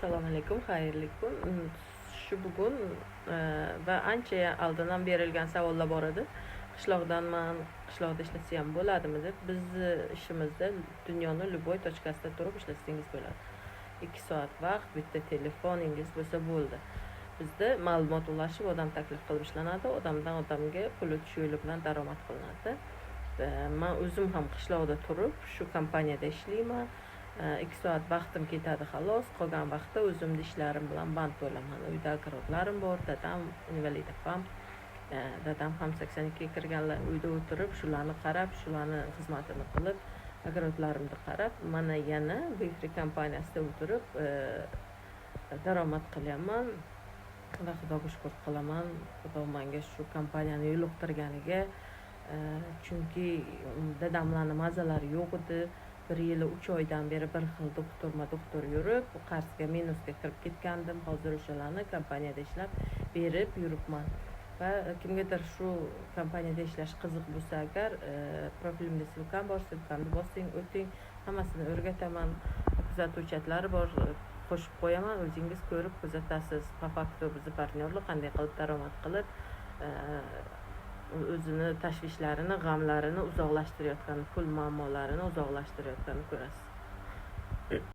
Assalomu alaykum, xayrli kun. Shu bugun va ancha oldindan berilgan savollar bor edi. Qishloqdanman, qishloqda ishlatsa ham bo'ladimi deb. Bizni ishimizda dunyoni любой точкасida turib ishlatsangiz bo'ladi. 2 soat vaqt, bitta telefoningiz bo'lsa bo'ldi. Bizda ma'lumot ulashib, odam taklif qilib ishlanadi, odamdan odamga pul o'tish yo'li bilan daromad qilinadi. Men o'zim ham qishloqda turib, shu kompaniyada ishlayman. 2 soat vaqtim ketadi xolos. Qolgan vaqtda o'zimni ishlarim bilan band bo'laman. Uyda ogrodlarim bor, dadam invalid opam. Dadam ham 82 ga kirganlar, uyda o'tirib, shularni qarab, shularni xizmatini qilib, ogrodlarimni qarab, mana yana Bifri kompaniyasida o'tirib, daromad qilyapman. Va Xudoga shukr qilaman. Xudo menga shu kompaniyani yo'liqtirganiga, chunki dadamlarning mazalari yo'q edi. 1 yil 3 oydan beri bir xil doktor yurib, qarzga minusga kirib ketgandim. Hozir o'shalarni kompaniyada ishlab berib yuribman. Va kimgadir shu kompaniyada ishlash qiziq bo'lsa agar, profilimda silkam bor, silkamni bosing, o'ting, hammasini o'rgataman. Kuzatuvchilar bor, qo'shib qo'yaman, o'zingiz ko'rib kuzatasiz. Po faktu bizni partnyorlar qanday qilib daromad qilib, o'zini tashvishlarini, g'amlarini uzoqlashtirayotgan, pul muammolarini uzoqlashtirayotganini ko'rasiz.